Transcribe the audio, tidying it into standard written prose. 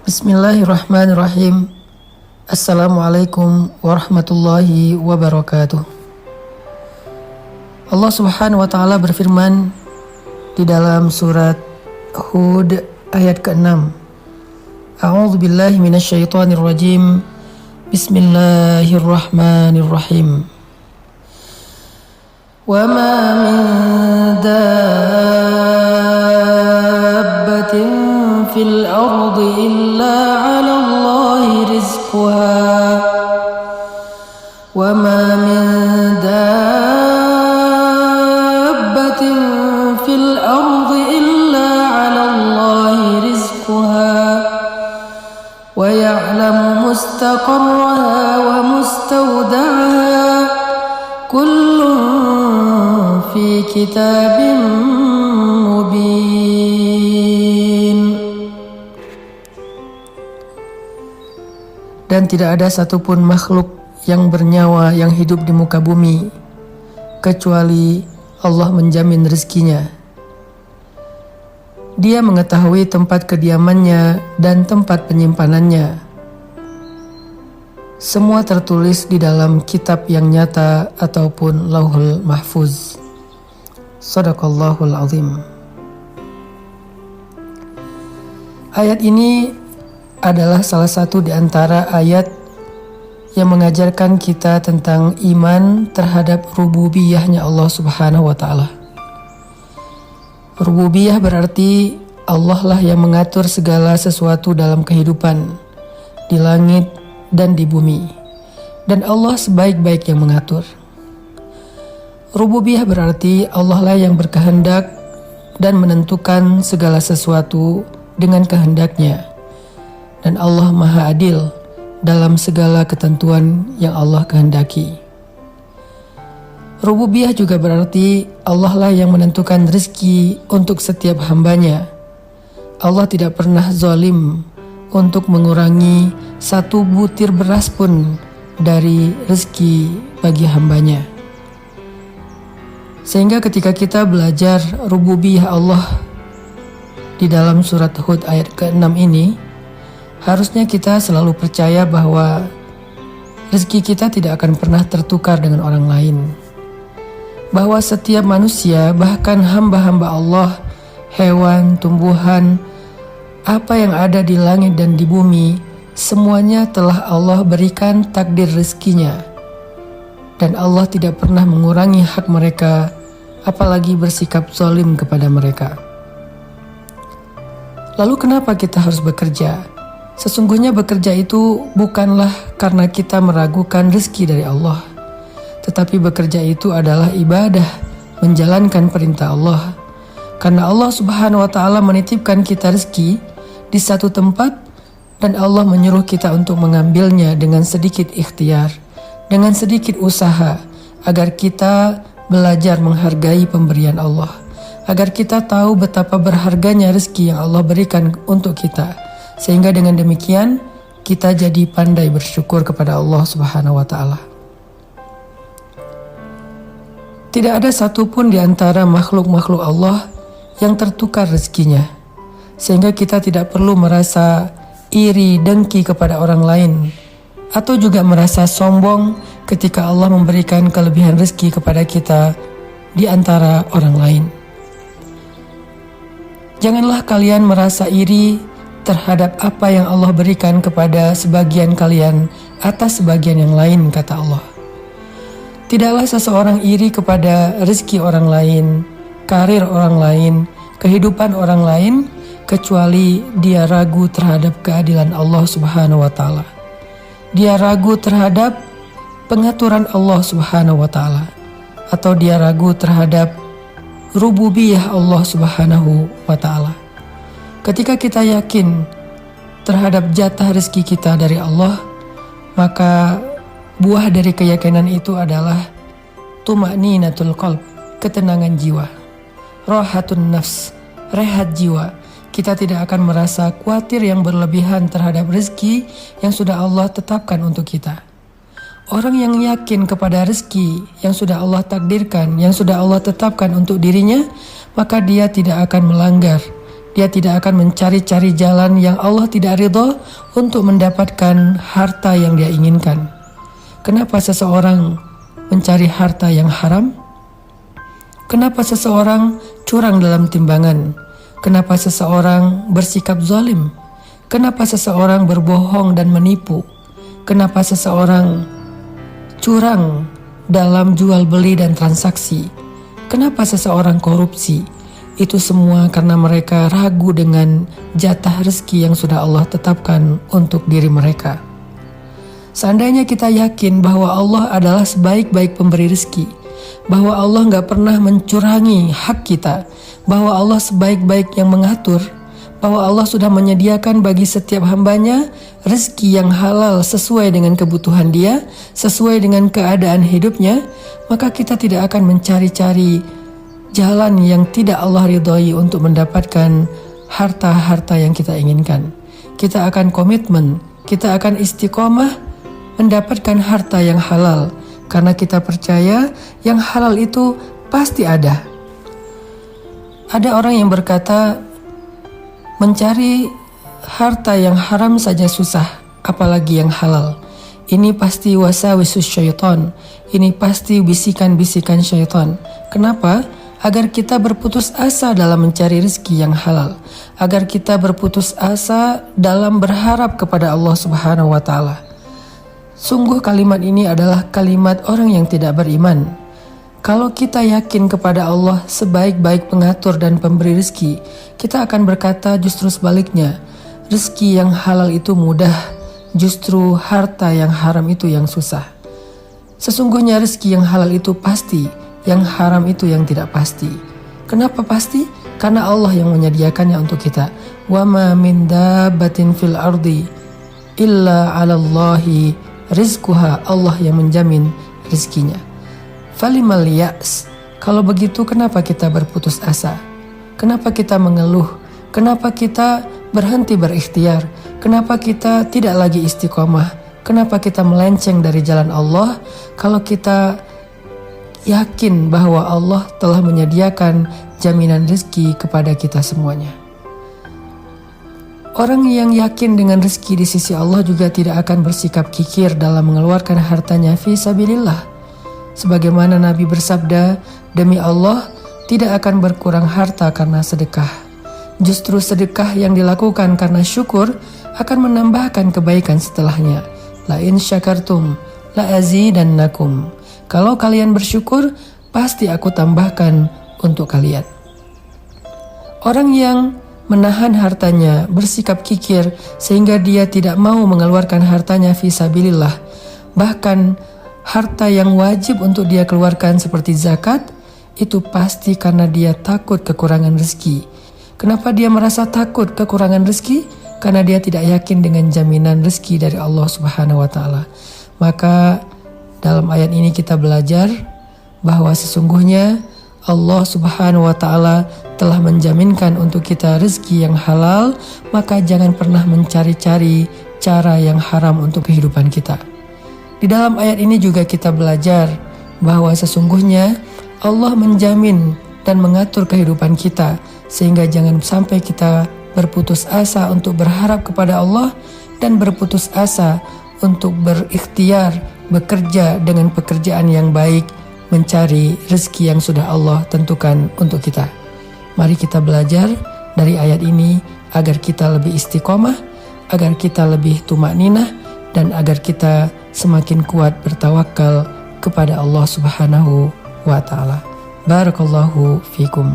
Bismillahirrahmanirrahim. Assalamualaikum warahmatullahi wabarakatuh. Allah Subhanahu wa taala berfirman di dalam surat Hud ayat ke-6. A'udzu billahi minasyaitonir rajim. Bismillahirrahmanirrahim. Wa ma min dabbatin fil ardi illa 'ala Allahi rizquha wa ma min dabbatin fil ardi illa 'ala Allahi rizquha wa ya'lamu mustaqarraha wa mustawda'aha kullun fi kitabin mubin. Dan tidak ada satupun makhluk yang bernyawa yang hidup di muka bumi kecuali Allah menjamin rezekinya. Dia mengetahui tempat kediamannya dan tempat penyimpanannya. Semua tertulis di dalam kitab yang nyata ataupun Lauhul Mahfuz. Shadaqallahul azim. Ayat ini adalah salah satu di antara ayat yang mengajarkan kita tentang iman terhadap rububiyahnya Allah Subhanahu wa taala. Rububiyah berarti Allah lah yang mengatur segala sesuatu dalam kehidupan di langit dan di bumi, dan Allah sebaik-baik yang mengatur. Rububiyah berarti Allah lah yang berkehendak dan menentukan segala sesuatu dengan kehendaknya, dan Allah Maha Adil dalam segala ketentuan yang Allah kehendaki. Rububiyah juga berarti Allah lah yang menentukan rezeki untuk setiap hambanya. Allah tidak pernah zalim untuk mengurangi satu butir beras pun dari rezeki bagi hambanya. Sehingga ketika kita belajar rububiyah Allah di dalam surat Hud ayat ke-6 ini, harusnya kita selalu percaya bahwa rezeki kita tidak akan pernah tertukar dengan orang lain. Bahwa setiap manusia, bahkan hamba-hamba Allah, hewan, tumbuhan, apa yang ada di langit dan di bumi, semuanya telah Allah berikan takdir rezekinya. Dan Allah tidak pernah mengurangi hak mereka, apalagi bersikap zalim kepada mereka. Lalu kenapa kita harus bekerja? Sesungguhnya bekerja itu bukanlah karena kita meragukan rezeki dari Allah, tetapi bekerja itu adalah ibadah, menjalankan perintah Allah. Karena Allah Subhanahu wa taala menitipkan kita rezeki di satu tempat, dan Allah menyuruh kita untuk mengambilnya dengan sedikit ikhtiar, dengan sedikit usaha, agar kita belajar menghargai pemberian Allah, agar kita tahu betapa berharganya rezeki yang Allah berikan untuk kita, sehingga dengan demikian kita jadi pandai bersyukur kepada Allah Subhanahu wa taala. Tidak ada satupun di antara makhluk-makhluk Allah yang tertukar rezekinya, sehingga kita tidak perlu merasa iri dengki kepada orang lain, atau juga merasa sombong ketika Allah memberikan kelebihan rezeki kepada kita di antara orang lain. Janganlah kalian merasa iri terhadap apa yang Allah berikan kepada sebagian kalian atas sebagian yang lain, kata Allah. Tidaklah seseorang iri kepada rezeki orang lain, karir orang lain, kehidupan orang lain, kecuali dia ragu terhadap keadilan Allah Subhanahu wa taala. Dia ragu terhadap pengaturan Allah Subhanahu wa taala, atau dia ragu terhadap rububiyah Allah Subhanahu wa taala. Ketika kita yakin terhadap jatah rezeki kita dari Allah, maka buah dari keyakinan itu adalah tuma'ninatul qalb, ketenangan jiwa, rahatun nafs, rehat jiwa. Kita tidak akan merasa khawatir yang berlebihan terhadap rezeki yang sudah Allah tetapkan untuk kita. Orang yang yakin kepada rezeki yang sudah Allah takdirkan, yang sudah Allah tetapkan untuk dirinya, maka dia tidak akan melanggar, dia tidak akan mencari-cari jalan yang Allah tidak ridho untuk mendapatkan harta yang dia inginkan. Kenapa seseorang mencari harta yang haram? Kenapa seseorang curang dalam timbangan? Kenapa seseorang bersikap zalim? Kenapa seseorang berbohong dan menipu? Kenapa seseorang curang dalam jual beli dan transaksi? Kenapa seseorang korupsi? Itu semua karena mereka ragu dengan jatah rezeki yang sudah Allah tetapkan untuk diri mereka. Seandainya kita yakin bahwa Allah adalah sebaik-baik pemberi rezeki, bahwa Allah gak pernah mencurangi hak kita, bahwa Allah sebaik-baik yang mengatur, bahwa Allah sudah menyediakan bagi setiap hambanya rezeki yang halal sesuai dengan kebutuhan dia, sesuai dengan keadaan hidupnya, maka kita tidak akan mencari-cari jalan yang tidak Allah ridhoi untuk mendapatkan harta-harta yang kita inginkan. Kita akan komitmen, kita akan istiqomah mendapatkan harta yang halal, karena kita percaya yang halal itu pasti ada. Ada orang yang berkata, mencari harta yang haram saja susah, apalagi yang halal. Ini pasti wasawisus syaitan, ini pasti bisikan-bisikan syaitan. Kenapa? Agar kita berputus asa dalam mencari rezeki yang halal, agar kita berputus asa dalam berharap kepada Allah Subhanahu wa Ta'ala. Sungguh kalimat ini adalah kalimat orang yang tidak beriman. Kalau kita yakin kepada Allah sebaik-baik pengatur dan pemberi rezeki, kita akan berkata justru sebaliknya, rezeki yang halal itu mudah, justru harta yang haram itu yang susah. Sesungguhnya rezeki yang halal itu pasti, yang haram itu yang tidak pasti. Kenapa pasti? Karena Allah yang menyediakannya untuk kita. Wa ma min dabbatin fil ardi illa 'alallahi rizquha, Allah yang menjamin rezekinya. Falimal ya's, kalau begitu kenapa kita berputus asa? Kenapa kita mengeluh? Kenapa kita berhenti berikhtiar? Kenapa kita tidak lagi istiqomah? Kenapa kita melenceng dari jalan Allah kalau kita yakin bahwa Allah telah menyediakan jaminan rezeki kepada kita semuanya? Orang yang yakin dengan rezeki di sisi Allah juga tidak akan bersikap kikir dalam mengeluarkan hartanya fi sabilillah. Sebagaimana Nabi bersabda, demi Allah tidak akan berkurang harta karena sedekah. Justru sedekah yang dilakukan karena syukur akan menambahkan kebaikan setelahnya. La in syakartum la azidannakum. Kalau kalian bersyukur, pasti aku tambahkan untuk kalian. Orang yang menahan hartanya, bersikap kikir sehingga dia tidak mau mengeluarkan hartanya fi sabilillah, bahkan harta yang wajib untuk dia keluarkan seperti zakat, itu pasti karena dia takut kekurangan rezeki. Kenapa dia merasa takut kekurangan rezeki? Karena dia tidak yakin dengan jaminan rezeki dari Allah Subhanahu wa Ta'ala. Maka dalam ayat ini kita belajar bahwa sesungguhnya Allah Subhanahu wa Ta'ala telah menjaminkan untuk kita rezeki yang halal, maka jangan pernah mencari-cari cara yang haram untuk kehidupan kita. Di dalam ayat ini juga kita belajar bahwa sesungguhnya Allah menjamin dan mengatur kehidupan kita, sehingga jangan sampai kita berputus asa untuk berharap kepada Allah dan berputus asa untuk berikhtiar, bekerja dengan pekerjaan yang baik, mencari rezeki yang sudah Allah tentukan untuk kita. Mari kita belajar dari ayat ini agar kita lebih istiqomah, agar kita lebih tumakninah, dan agar kita semakin kuat bertawakal kepada Allah Subhanahu wa Ta'ala. Barakallahu fikum.